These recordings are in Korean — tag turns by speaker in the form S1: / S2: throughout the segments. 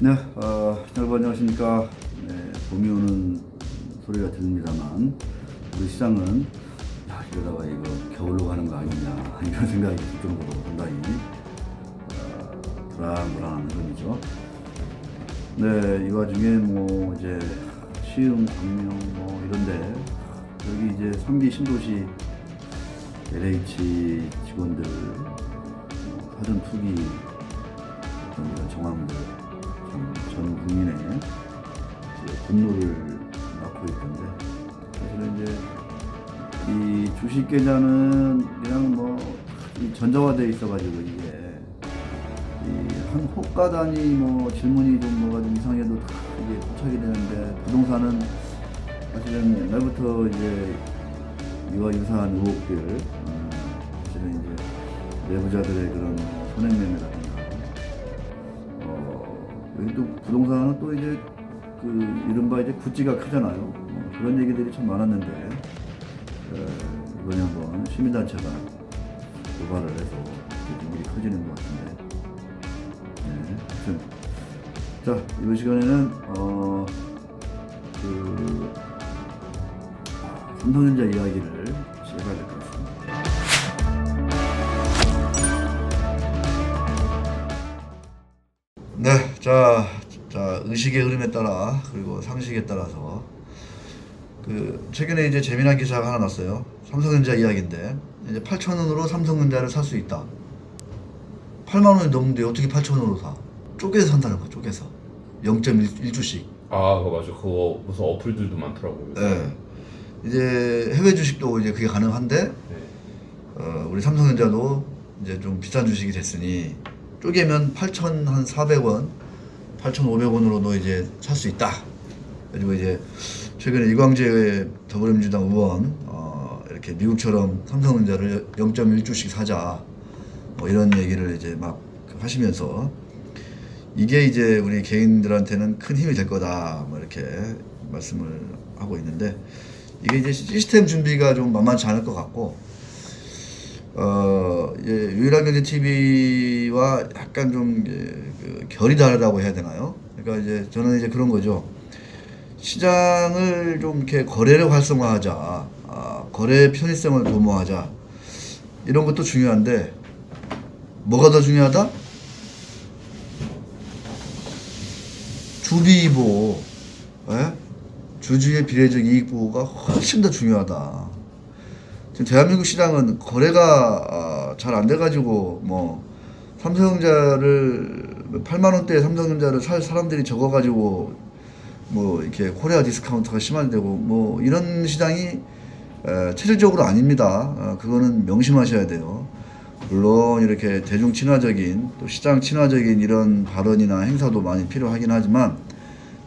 S1: 네, 여러분 안녕하십니까. 네, 봄이 오는 소리가 들립니다만 우리 시장은 이러다가 이거 겨울로 가는 거 아니냐 이런 생각이 들 정도로 상당히 불안불안한 흐름이죠. 네, 이 와중에 뭐 이제 시흥, 광명 뭐 이런데 여기 이제 3기 신도시 LH 직원들 사전 투기 어떤 이런 정황들 전 국민의 분노를 낳고 있던데, 사실은 이제 이 주식 계좌는 그냥 뭐 전자화되어 있어가지고 이게 한 호가 단위 뭐 질문이 좀 뭐가 좀 이상해도 다 이게 포착이 되는데, 부동산은 사실은 옛날부터 이제 이와 유사한 의혹들, 사실은 이제 내부자들의 그런 손해매매라든가, 여기 또 부동산은 또 이제 그 이른바 이제 구찌가 크잖아요. 그런 얘기들이 참 많았는데, 이번에 한번 시민단체가 고발을 해서 일이 커지는 것 같은데, 네, 하여튼 자, 이번 시간에는 그 삼성전자 이야기를 시작해야 될 것 같습니다. 네, 자, 의식의 흐름에 따라 그리고 상식에 따라서 최근에 이제 재미난 기사가 하나 났어요. 삼성전자 이야기인데, 이제 8,000원으로 삼성전자를 살 수 있다. 8만 원이 넘는데 어떻게 8,000원으로 사? 쪼개서 산다는 거야, 쪼개서. 0.1주씩.
S2: 아, 그거 맞아. 그거 무슨 어플들도 많더라고요.
S1: 네. 이제 해외 주식도 이제 그게 가능한데,
S2: 네.
S1: 우리 삼성전자도 이제 좀 비싼 주식이 됐으니 쪼개면 8,400원, 8,500원으로도 이제 살 수 있다. 그리고 이제 최근에 이광재 더불어민주당 의원 이렇게 미국처럼 삼성전자를 0.1주씩 사자 뭐 이런 얘기를 이제 막 하시면서, 이게 이제 우리 개인들한테는 큰 힘이 될 거다 뭐 이렇게 말씀을 하고 있는데, 이게 이제 시스템 준비가 좀 만만치 않을 것 같고, 유일한경제 TV와 약간 좀 결이 다르다고 해야 되나요? 그러니까 이제 저는 이제 그런 거죠. 시장을 좀 이렇게 거래를 활성화하자, 거래 편의성을 도모하자, 이런 것도 중요한데, 뭐가 더 중요하다? 주비 보호, 주주의 비례적 이익 보호가 훨씬 더 중요하다. 지금 대한민국 시장은 거래가 잘 안 돼가지고, 뭐 삼성전자를 8만 원대에 삼성전자를 살 사람들이 적어가지고 뭐 이렇게 코리아 디스카운트가 심화되고 뭐 이런 시장이 체질적으로 아닙니다. 그거는 명심하셔야 돼요. 물론 이렇게 대중 친화적인, 또 시장 친화적인 이런 발언이나 행사도 많이 필요하긴 하지만,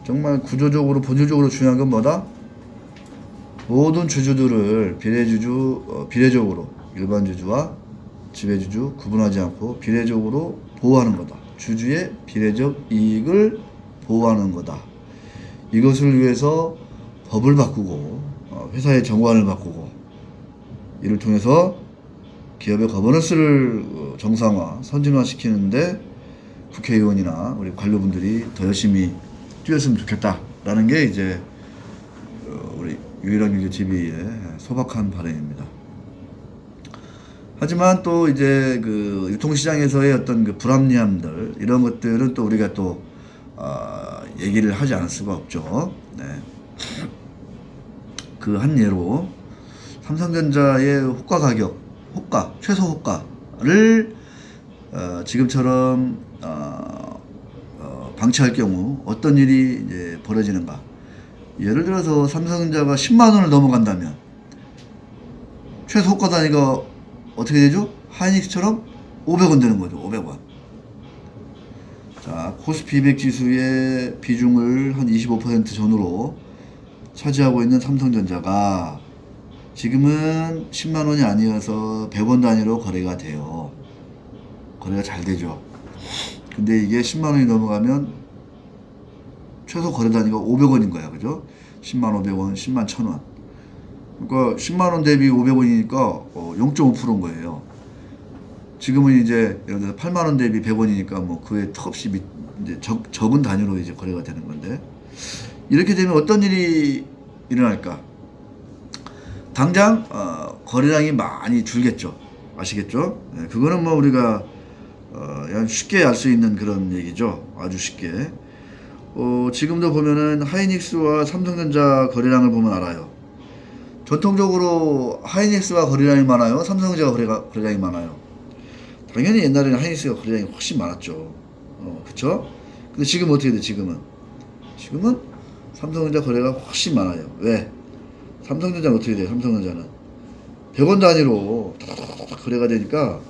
S1: 정말 구조적으로 본질적으로 중요한 건 뭐다? 모든 주주들을 비례적으로 일반 주주와 지배주주 구분하지 않고 비례적으로 보호하는 거다. 주주의 비례적 이익을 보호하는 거다. 이것을 위해서 법을 바꾸고 회사의 정관을 바꾸고, 이를 통해서 기업의 거버넌스를 정상화, 선진화시키는데 국회의원이나 우리 관료분들이 더 열심히 뛰었으면 좋겠다라는 게 이제 우리 유일한경제 TV의 소박한 바람입니다. 하지만 또 이제 그 유통시장에서의 어떤 그 불합리함들, 이런 것들은 또 우리가 또 얘기를 하지 않을 수가 없죠. 네. 그 한 예로 삼성전자의 호가 가격, 최소 호가를 지금처럼 방치할 경우 어떤 일이 이제 벌어지는가? 예를 들어서 삼성전자가 10만 원을 넘어간다면 최소 호가 단위가 어떻게 되죠? 하이닉스처럼 500원 되는 거죠. 500원. 자, 코스피 200 지수의 비중을 한 25% 전후로 차지하고 있는 삼성전자가 지금은 10만 원이 아니어서 100원 단위로 거래가 돼요. 거래가 잘 되죠. 근데 이게 10만 원이 넘어가면 최소 거래 단위가 500원인 거야. 그죠? 10만 500원, 10만 1000원. 그러니까 10만 원 대비 500원이니까 0.5%인 거예요. 지금은 이제 예를 들어서 8만 원 대비 100원이니까 뭐 그에 턱없이 이제 적은 단위로 이제 거래가 되는 건데, 이렇게 되면 어떤 일이 일어날까? 당장 거래량이 많이 줄겠죠. 아시겠죠? 네, 그거는 뭐 우리가 그냥 쉽게 알 수 있는 그런 얘기죠. 아주 쉽게. 지금도 보면은 하이닉스와 삼성전자 거래량을 보면 알아요. 전통적으로 하이닉스가 거래량이 많아요? 삼성전자가 거래량이 많아요? 당연히 옛날에는 하이닉스가 거래량이 훨씬 많았죠. 그쵸? 근데 지금 어떻게 돼, 지금은? 지금은 삼성전자 거래가 훨씬 많아요. 왜? 삼성전자는 어떻게 돼요, 삼성전자는? 100원 단위로 탁탁탁 거래가 되니까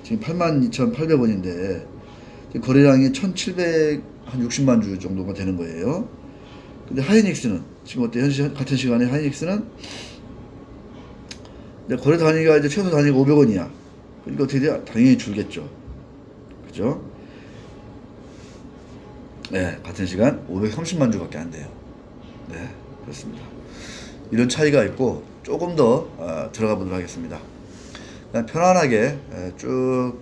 S1: 지금 82,800원인데 거래량이 1,760만 주 정도가 되는 거예요. 근데 하이닉스는 지금 어때? 같은 시간에 하이닉스는 거래 단위가 이제 최소 단위가 500원이야. 그러니까 어떻게 돼요? 당연히 줄겠죠. 그죠? 네, 같은 시간 530만 주밖에 안 돼요. 네, 그렇습니다. 이런 차이가 있고 조금 더 들어가 보도록 하겠습니다. 그냥 편안하게 쭉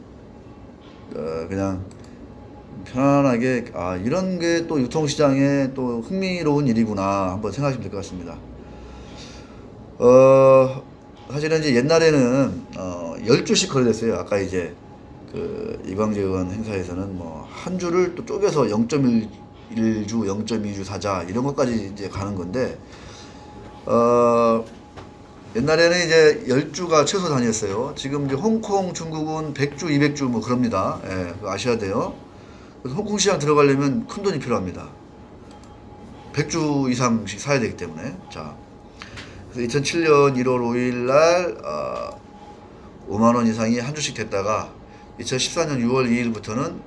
S1: 그냥 편안하게 이런 게 또 유통시장에 또 흥미로운 일이구나 한번 생각하시면 될 것 같습니다. 사실은 이제 옛날에는 10주씩 거래됐어요. 아까 이제 그 이광재 의원 행사에서는 뭐 한 주를 또 쪼개서 0.1주, 0.2주 사자 이런 것까지 이제 가는 건데 옛날에는 이제 10주가 최소 단위였어요. 지금 이제 홍콩, 중국은 100주, 200주 뭐 그럽니다. 예, 그거 아셔야 돼요. 그래서 홍콩 시장 들어가려면 큰 돈이 필요합니다. 100주 이상씩 사야 되기 때문에. 자, 그래서 2007년 1월 5일 날 5만 원 이상이 한 주씩 됐다가 2014년 6월 2일부터는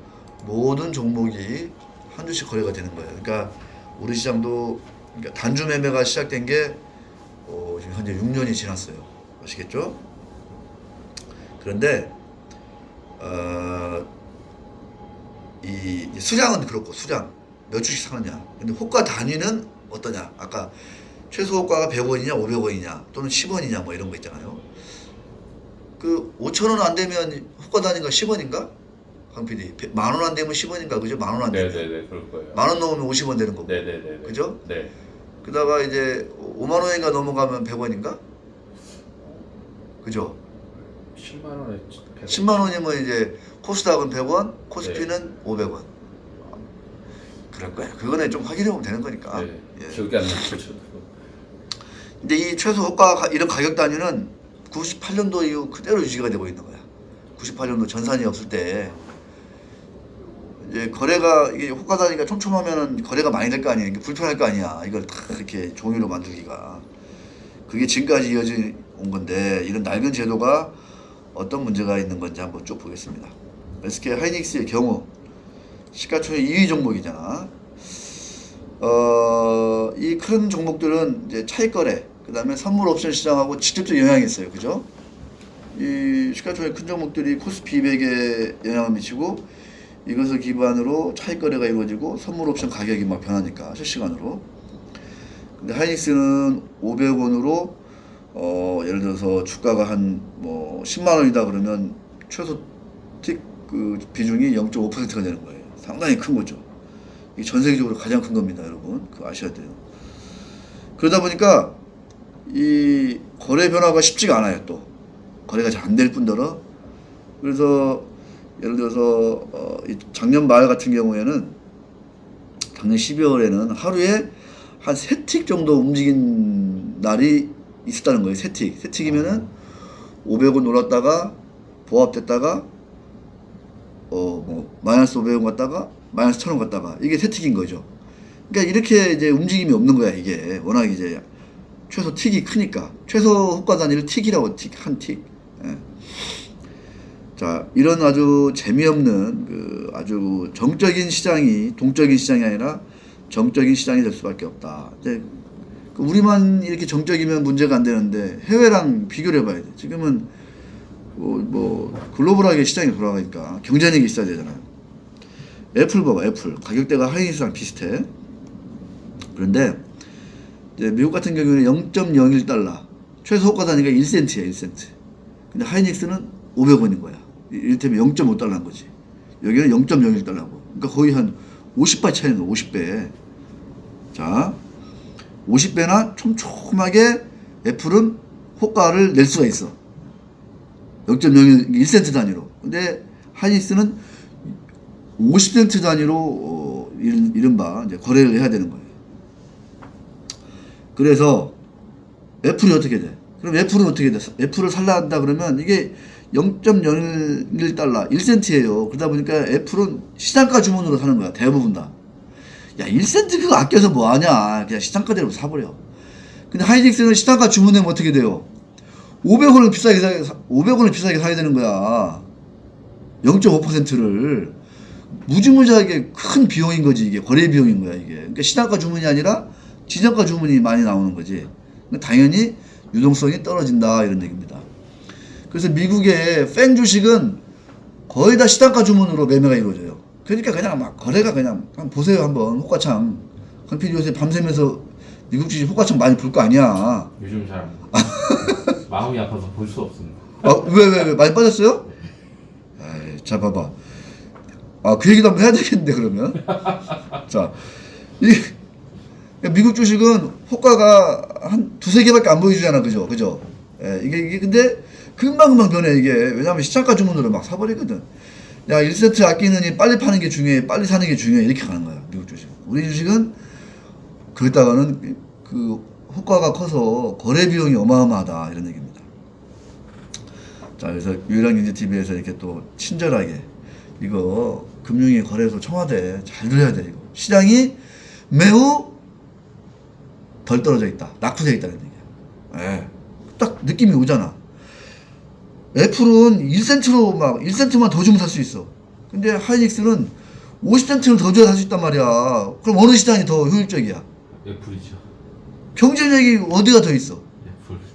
S1: 모든 종목이 한 주씩 거래가 되는 거예요. 그러니까 우리 시장도 그러니까 단주 매매가 시작된 게 지금 현재 6년이 지났어요. 아시겠죠? 그런데 이 수량은 그렇고 수량 몇 주씩 사느냐. 근데 호가 단위는 어떠냐? 아까 최소 호가가 100원이냐, 500원이냐, 또는 10원이냐 뭐 이런 거 있잖아요. 그 5,000원 안 되면 호가 단위가 10원인가? 강 PD. 10,000원 안 되면 10원인가? 그죠? 10,000원 안 되면.
S2: 네네네, 그럴 거예요.
S1: 10,000원 넘으면 50원 되는 거고.
S2: 네네네.
S1: 그죠?
S2: 네.
S1: 그다가 이제 5만 원인가 넘어가면 100원인가? 그죠?
S2: 10만 원에 100원.
S1: 10만 원이면 이제 코스닥은 100원, 코스피는 500원. 그럴 거예요. 그거는 좀 확인해 보면 되는 거니까.
S2: 네.
S1: 예.
S2: 기억이 안 나죠. 저도.
S1: 근데 이 최소 호가 이런 가격 단위는 98년도 이후 그대로 유지가 되고 있는 거야. 98년도 전산이 없을 때 이제 거래가 이게 호가 단위가 촘촘하면은 거래가 많이 될 거 아니야. 이게 불편할 거 아니야. 이걸 다 이렇게 종이로 만들기가. 그게 지금까지 이어져 온 건데 이런 낡은 제도가 어떤 문제가 있는 건지 한번 쭉 보겠습니다. SK 하이닉스의 경우 시가총액 2위 종목이잖아. 이 큰 종목들은 이제 차익 거래, 그 다음에 선물 옵션 시장하고 직접적 영향이 있어요. 그죠? 이 시가총액 큰 종목들이 코스피 200에 영향을 미치고 이것을 기반으로 차익 거래가 이루어지고 선물 옵션 가격이 막 변하니까 실시간으로. 근데 하이닉스는 500원으로 예를 들어서 주가가 한 뭐 10만 원이다 그러면 최소 그 비중이 0.5%가 되는 거예요. 상당히 큰 거죠. 이게 전 세계적으로 가장 큰 겁니다, 여러분. 그거 아셔야 돼요. 그러다 보니까 이 거래 변화가 쉽지가 않아요. 또 거래가 잘 안 될 뿐더러. 그래서 예를 들어서 작년 말 같은 경우에는 작년 12월에는 하루에 한 3틱 정도 움직인 날이 있었다는 거예요. 3틱. 3틱이면은 500원 올랐다가 보합됐다가 뭐 마이너스 500원 갔다가 마이너스 1,000원 갔다가 이게 3틱인 거죠. 그러니까 이렇게 이제 움직임이 없는 거야. 이게 워낙 이제 최소 틱이 크니까 최소 호가 단위를 틱이라고 한 틱. 예. 자, 이런 아주 재미없는 그 아주 정적인 시장이 동적인 시장이 아니라 정적인 시장이 될 수밖에 없다. 이제 우리만 이렇게 정적이면 문제가 안 되는데 해외랑 비교를 해봐야 돼. 지금은 뭐 글로벌하게 시장이 돌아가니까 경쟁력이 있어야 되잖아요. 애플 봐봐, 애플 가격대가 하이닉스랑 비슷해. 그런데 이제 미국 같은 경우에는 0.01달러, 최소 호가 단위가 1센트야, 1센트. 근데 하이닉스는 500원인 거야. 이를테면 0.5달러인 거지. 여기는 0.01달러고. 그러니까 거의 한 50배 차이는 50배. 자, 50배나 촘촘하게 애플은 호가를 낼 수가 있어. 0.01센트 단위로. 근데 하이닉스는 50센트 단위로 이른바 이제 거래를 해야 되는 거예요. 그래서 애플이 어떻게 돼? 그럼 애플은 어떻게 돼? 애플을 살라 한다 그러면 이게 0.01달러, 1센트예요. 그러다 보니까 애플은 시장가 주문으로 사는 거야. 대부분 다. 야, 1센트 그거 아껴서 뭐 하냐. 그냥 시장가대로 사버려. 근데 하이닉스는 시장가 주문하면 어떻게 돼요? 500원을 비싸게 사야 되는 거야. 0.5%를. 무지무지하게 큰 비용인 거지, 이게. 거래 비용인 거야, 이게. 그러니까 시장가 주문이 아니라 지정가 주문이 많이 나오는 거지. 당연히 유동성이 떨어진다, 이런 얘기입니다. 그래서 미국의 팬 주식은 거의 다 시장가 주문으로 매매가 이루어져요. 그러니까 그냥 막 거래가 그냥 보세요, 한번. 호가창. 강필 요새 밤새면서 미국 주식 호가창 많이 볼 거 아니야.
S3: 요즘 잘 마음이 아파서 볼 수 없습니다.
S1: 아, 왜? 많이 빠졌어요? 에이, 자, 봐봐. 아, 그 얘기도 한번 해야 되겠는데, 그러면. 자, 미국 주식은 호가가 한 두세 개밖에 안 보여주잖아, 그죠? 예, 이게 근데 금방금방 변해, 이게. 왜냐면 시장가 주문으로 막 사버리거든. 야, 1세트 아끼느니 빨리 파는 게 중요해, 빨리 사는 게 중요해, 이렇게 가는 거야, 미국 주식. 우리 주식은 거기다가는 그 호가가 커서 거래 비용이 어마어마하다, 이런 얘기입니다. 자, 그래서 유일한경제TV에서 이렇게 또 친절하게 이거 금융위 거래소 청와대 잘 들어야 돼, 이거. 시장이 매우 덜 떨어져 있다, 낙후되어 있다는 얘기야. 예. 딱 느낌이 오잖아. 애플은 1센트만 더 주면 살 수 있어. 근데 하이닉스는 50센트를 더 줘야 살 수 있단 말이야. 그럼 어느 시장이 더 효율적이야?
S3: 애플이죠.
S1: 경쟁력이 어디가 더 있어?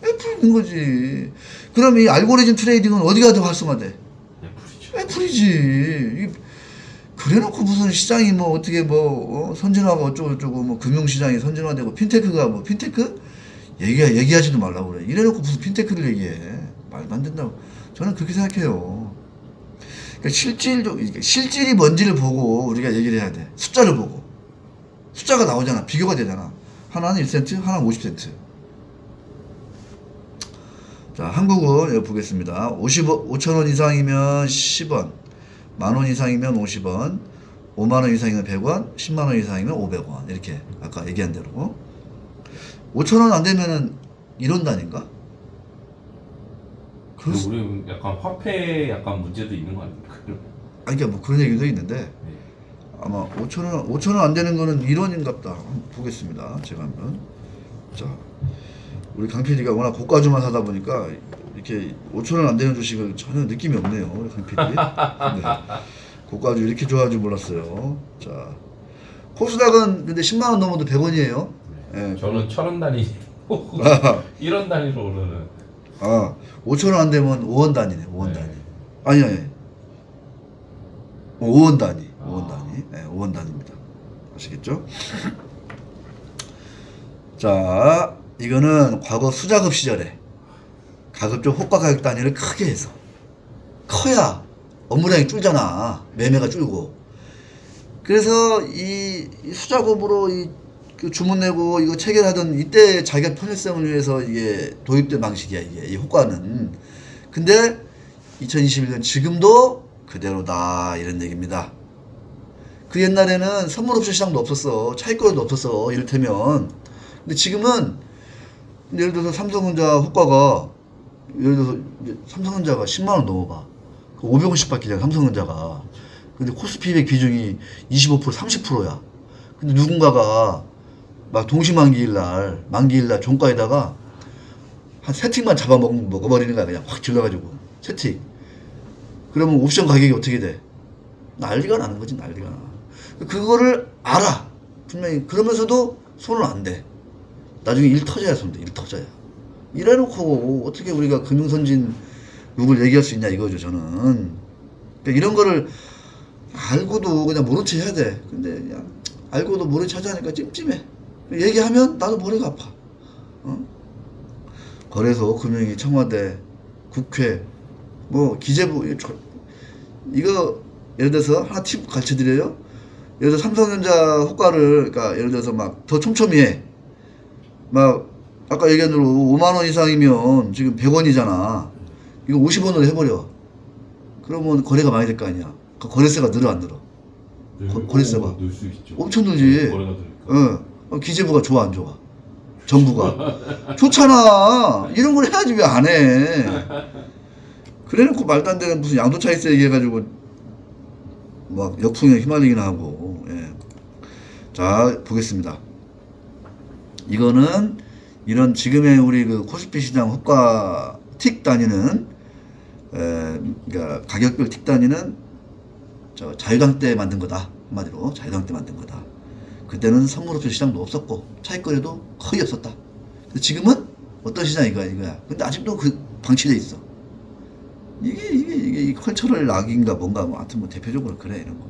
S1: 애플 있는 거지. 그럼 이 알고리즘 트레이딩은 어디가 더 활성화돼?
S3: 애플이죠.
S1: 애플이지. 그래놓고 무슨 시장이 뭐 어떻게 뭐 선진화가 어쩌고저쩌고 뭐 금융시장이 선진화되고 핀테크가 뭐 핀테크? 얘기하지도 말라고 그래. 이래놓고 무슨 핀테크를 얘기해. 말도 안 된다고. 저는 그렇게 생각해요. 그러니까 실질이 뭔지를 보고 우리가 얘기를 해야 돼. 숫자를 보고. 숫자가 나오잖아. 비교가 되잖아. 하나는 1센트, 하나는 50센트. 자, 한국은 여기 보겠습니다. 5,000원 이상이면 10원, 만원 이상이면 50원, 5만원 이상이면 100원, 10만원 이상이면 500원. 이렇게 아까 얘기한 대로. 5,000원 안 되면은 1원 단위인가?
S3: 그리고 우리 약간 화폐 약간 문제도 있는 거 아닙니까?
S1: 아니, 그러니까 뭐 그런 얘기도 있는데
S3: 네.
S1: 아마 5,000원 안 되는 거는 1원인갑다. 한번 보겠습니다. 제가 한번. 자, 우리 강 PD가 워낙 고가주만 사다 보니까 이렇게 5,000원 안 되는 주식을 전혀 느낌이 없네요. 우리 강 PD. 네. 고가주 이렇게 좋아할 줄 몰랐어요. 자, 코스닥은 근데 10만 원 넘어도 100원이에요.
S3: 네. 저는 1,000원 단위, 1원 단위로 오르는.
S1: 아, 5,000원 안 되면 5원 단위네. 5원 단위. 아니. 5원 단위. 5원 단위. 네, 5원 단위입니다. 아시겠죠? 자, 이거는 과거 수자급 시절에 가급적 호가 가격 단위를 크게 해서 커야 업무량이 줄잖아. 매매가 줄고. 그래서 이 수작업으로 그 주문 내고 이거 체결하던 이때 자기가 편의성을 위해서 이게 도입된 방식이야, 이게 이 호가는. 근데 2021년 지금도 그대로다, 이런 얘기입니다. 그 옛날에는 선물옵션 시장도 없었어. 차익거래도 없었어, 이를테면. 근데 지금은 예를 들어서 삼성전자 호가가 예를 들어서 삼성전자가 10만 원 넘어가. 500원씩 받기잖아, 삼성전자가. 근데 코스피 200 비중이 25%, 30%야. 근데 누군가가 막 동시만기일날, 만기일날 종가에다가 한 세 틱만 먹어버리는 거야. 그냥 확 질러가지고. 세 틱. 그러면 옵션 가격이 어떻게 돼? 난리가 나는 거지, 난리가 나. 그거를 알아. 분명히. 그러면서도 손을 안 대. 나중에 일 터져야 손 대, 일 터져야. 이래놓고 어떻게 우리가 금융선진 룩을 얘기할 수 있냐, 이거죠, 저는. 그러니까 이런 거를 알고도 그냥 모른 체 해야 돼. 근데 그냥 알고도 모른 체 하자니까 찜찜해. 얘기하면 나도 머리가 아파. 거래소, 금융위, 청와대, 국회, 뭐 기재부, 이거 예를 들어서 하나 팁 가르쳐 드려요. 예를 들어 삼성전자 호가를 그러니까 예를 들어서 막 더 촘촘히해. 막 아까 얘기한 대로 5만 원 이상이면 지금 100원이잖아. 이거 50원으로 해버려. 그러면 거래가 많이 될 거 아니야. 그 거래세가 늘어 안 늘어? 거래세가
S3: 넣을 수 있죠.
S1: 엄청 늘지.
S3: 거래가 되니까.
S1: 기재부가 좋아 안 좋아? 정부가 좋잖아. 이런 걸 해야지 왜 안 해? 그래놓고 말도 안 되는 무슨 양도차익세 얘기해가지고 막 역풍에 휘말리긴 하고. 예. 자 보겠습니다. 이거는 이런 지금의 우리 그 코스피 시장 호가 틱 다니는 그러니까 가격별 틱 다니는 저 자유당 때 만든 거다. 한마디로 자유당 때 만든 거다. 그때는 선물옵션 시장도 없었고 차익거래도 거의 없었다. 근데 지금은 어떤 시장이 이거야. 근데 아직도 그 방치돼 있어. 이게 컬처럴 락인가 뭔가 뭐 하여튼 뭐 대표적으로 그래 이런 거.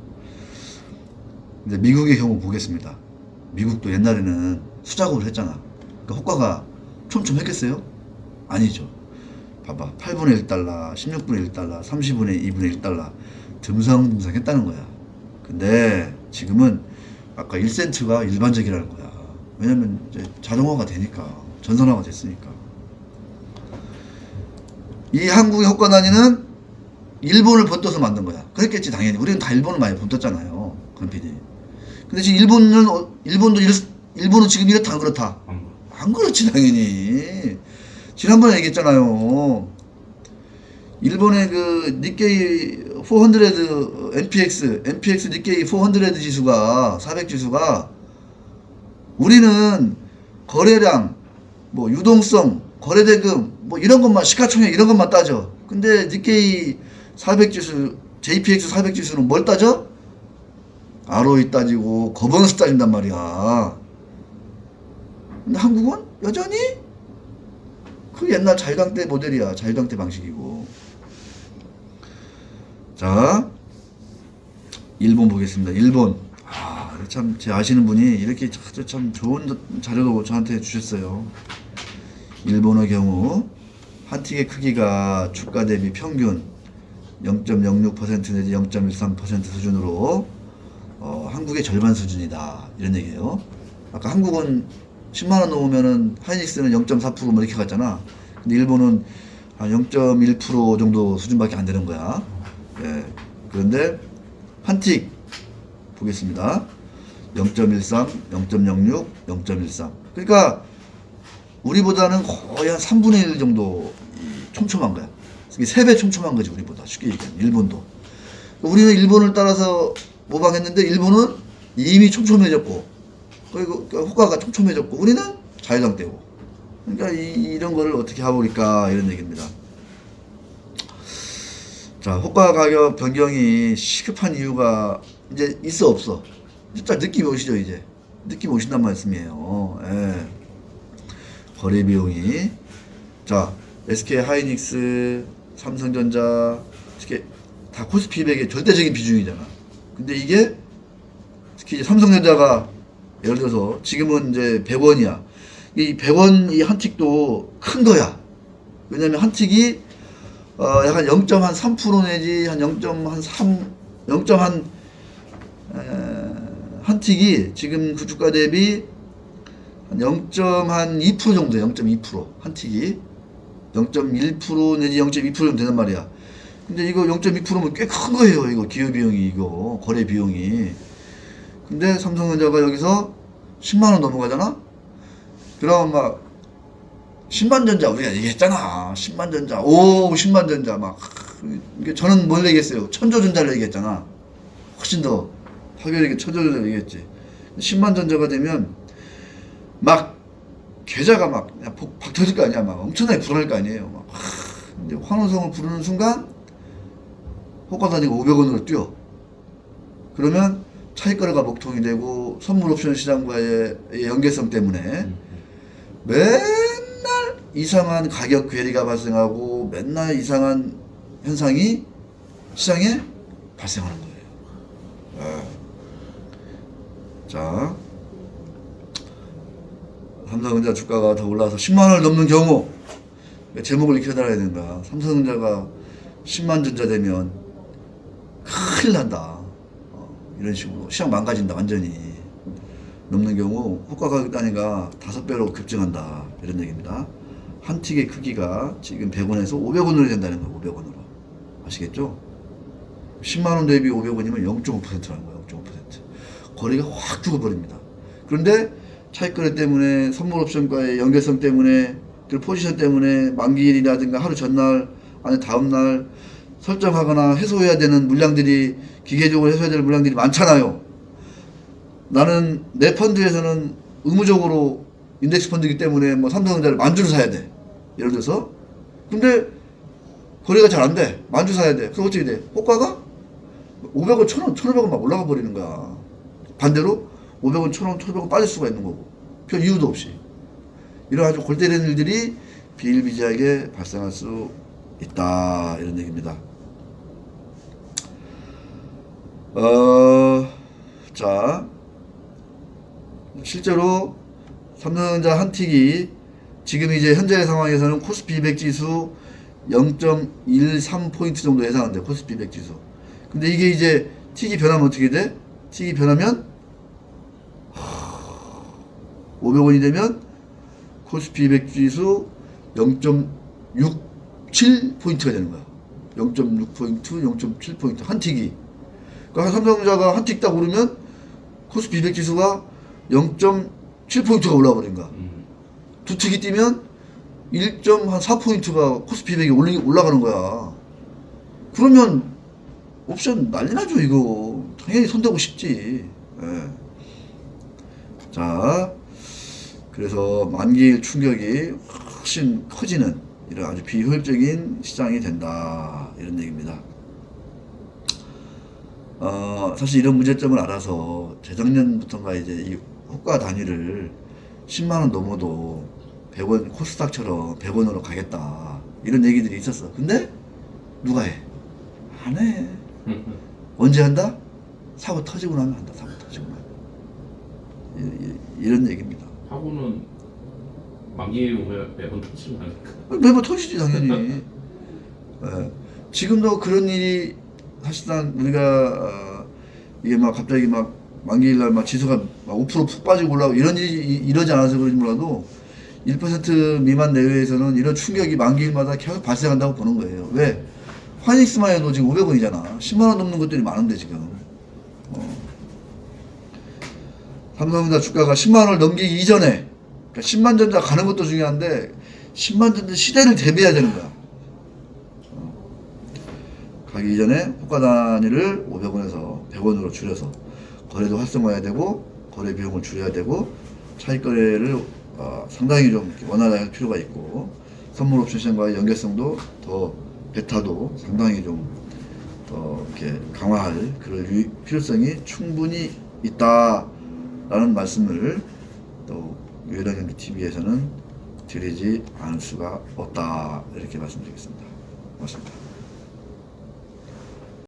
S1: 근데 미국의 경우 보겠습니다. 미국도 옛날에는 수작업을 했잖아. 그러니까 호가가 촘촘했겠어요? 아니죠. 봐봐. 8분의 1달러, 16분의 1달러, 30분의 2분의 1달러 듬성듬성 했다는 거야. 근데 지금은 아까 1센트가 일반적이라는 거야. 왜냐면 이제 자동화가 되니까. 전산화가 됐으니까. 이 한국의 호가 단위는 일본을 번떠서 만든 거야. 그랬겠지 당연히. 우리는 다 일본을 많이 번떴잖아요. 권 PD. 근데 지금 일본은 지금 이렇다 안 그렇다? 안 그렇지 당연히. 지난번에 얘기했잖아요. 일본의 그 니케이 400 NPX 니케이 400 지수가 400 지수가 우리는 거래량 뭐 유동성 거래대금 뭐 이런 것만 시가총액 이런 것만 따져. 근데 니케이 400 지수 JPX 400 지수는 뭘 따져? ROE 따지고 거버넌스 따진단 말이야. 근데 한국은 여전히 그 옛날 자유당 때 모델이야. 자유당 때 방식이고. 자, 일본 보겠습니다. 일본. 참, 제 아시는 분이 이렇게 참 좋은 자료도 저한테 주셨어요. 일본의 경우, 한 틱의 크기가 주가 대비 평균 0.06% 내지 0.13% 수준으로, 한국의 절반 수준이다. 이런 얘기예요. 아까 한국은 10만원 넘으면은, 하이닉스는 0.4% 뭐 이렇게 갔잖아. 근데 일본은 한 0.1% 정도 수준밖에 안 되는 거야. 예. 그런데 한틱 보겠습니다. 0.13, 0.06, 0.13. 그러니까 우리보다는 거의 한 3분의 1 정도 촘촘한 거야. 3배 촘촘한 거지 우리보다. 쉽게 얘기하면 일본도. 우리는 일본을 따라서 모방했는데 일본은 이미 촘촘해졌고 그리고 호가가 촘촘해졌고 우리는 자유당되고. 그러니까 이런 거를 어떻게 해버릴까 이런 얘기입니다. 자, 호가 가격 변경이 시급한 이유가 이제 있어 없어? 진짜 느낌이 오시죠 이제? 느낌 오신단 말씀이에요. 예. 거래 비용이 자 SK 하이닉스, 삼성전자 특히 다 코스피 200의 절대적인 비중이잖아. 근데 이게 특히 이제 삼성전자가 예를 들어서 지금은 이제 100원이야. 이 100원 이 한 틱도 큰 거야. 왜냐면 한 틱이 약간 0.3% 내지 한 0.3 한 틱이 지금 그 주가 대비 한 0.2% 정도야. 0.2% 한 틱이 0.1% 내지 0.2% 정도 되는 말이야. 근데 이거 0.2%면 꽤 큰 거예요. 이거 기여 비용이 이거 거래 비용이. 근데 삼성전자가 여기서 10만 원 넘어가잖아. 그럼 막 10만전자 우리가 얘기했잖아. 10만전자 오 10만전자 막 이게 저는 뭘 얘기했어요? 천조전자를 얘기했잖아. 훨씬 더 파괴력이 천조전자를 얘기했지. 10만전자가 되면 막 계좌가 막 박 터질 거 아니야. 막 엄청나게 불어날 거 아니에요. 막 이제 환호성을 부르는 순간 호가 단위가 500원으로 뛰어. 그러면 차익거래가 먹통이 되고 선물 옵션 시장과의 연계성 때문에 맨날 이상한 가격 괴리가 발생하고 맨날 이상한 현상이 시장에 발생하는 거예요. 자, 삼성전자 주가가 더 올라서 10만 원을 넘는 경우 제목을 이렇게 해달아야 된다. 삼성전자가 10만 전자 되면 큰일 난다. 이런 식으로 시장 망가진다 완전히 넘는 경우 호가 단위가 5배로 급증한다 이런 얘기입니다. 한 틱의 크기가 지금 100원에서 500원으로 된다는 거예요. 500원으로 아시겠죠? 10만원 대비 500원이면 0.5%라는 거예요. 0.5% 거래가 확 죽어버립니다. 그런데 차익거래 때문에 선물 옵션과의 연결성 때문에 그 포지션 때문에 만기일이라든가 하루 전날 아니 다음날 설정하거나 해소해야 되는 물량들이 기계적으로 해소해야 될 물량들이 많잖아요. 나는 내 펀드에서는 의무적으로 인덱스 펀드이기 때문에 뭐 삼성전자를 만주를 사야 돼. 예를 들어서. 근데 거래가 잘 안 돼. 만주 사야 돼. 그럼 어떻게 돼? 호가가 500원, 1000원, 1500원 막 올라가 버리는 거야. 반대로 500원, 1000원, 1500원 빠질 수가 있는 거고. 별 이유도 없이. 이런 아주 골 때리는 일들이 비일비재하게 발생할 수 있다. 이런 얘기입니다. 자, 실제로 삼성전자 한 틱이 지금 이제 현재 상황에서는 코스피 200 지수 0.13포인트 정도 예상한대. 코스피 200 지수. 근데 이게 이제 틱이 변하면 어떻게 돼? 틱이 변하면 500원이 되면 코스피 200 지수 0.67포인트가 되는 거야. 0.6포인트, 0.7포인트. 한 틱이. 그러니까 삼성전자가 한 틱 딱 오르면 코스피 200 지수가 0.7포인트가 올라버린 거야. 두 틱이 뛰면 1.4포인트가 코스피 200이 올라가는 거야. 그러면 옵션 난리 나죠, 이거. 당연히 손대고 싶지. 예. 자, 그래서 만기일 충격이 훨씬 커지는 이런 아주 비효율적인 시장이 된다. 이런 얘기입니다. 사실 이런 문제점을 알아서 재작년부터인가 이제 이 호가 단위를 10만원 넘어도 100원, 코스닥처럼 100원으로 가겠다. 이런 얘기들이 있었어. 근데 누가 해? 안 해. 언제 한다? 사고 터지고 나면 한다. 사고 터지고 나면. 이런 얘기입니다.
S3: 하고는 만기에 오면 매번 터지면 하니까.
S1: 매번 터지지 당연히. 예. 지금도 그런 일이 사실상 우리가 이게 막 갑자기 막 만기일날 막 지수가 막 5% 푹 빠지고 올라가고 이런 일이 이러지 않아서 그런지 몰라도 1% 미만 내외에서는 이런 충격이 만기일마다 계속 발생한다고 보는 거예요. 왜? 화이닉스만 해도 지금 500원이잖아. 10만원 넘는 것들이 많은데 지금. 삼성전자 주가가 10만원을 넘기기 이전에, 그러니까 10만 전자 가는 것도 중요한데 10만 전자 시대를 대비해야 되는 거야. 가기 이전에 호가 단위를 500원에서 100원으로 줄여서 거래도 활성화해야 되고 거래 비용을 줄여야 되고 차익 거래를 상당히 좀 원활하게 할 필요가 있고 선물 옵션 시장과의 연결성도 더 베타도 상당히 좀 더 이렇게 강화할 그럴 필요성이 충분히 있다라는 말씀을 또 유일한 TV에서는 드리지 않을 수가 없다 이렇게 말씀드리겠습니다. 고맙습니다.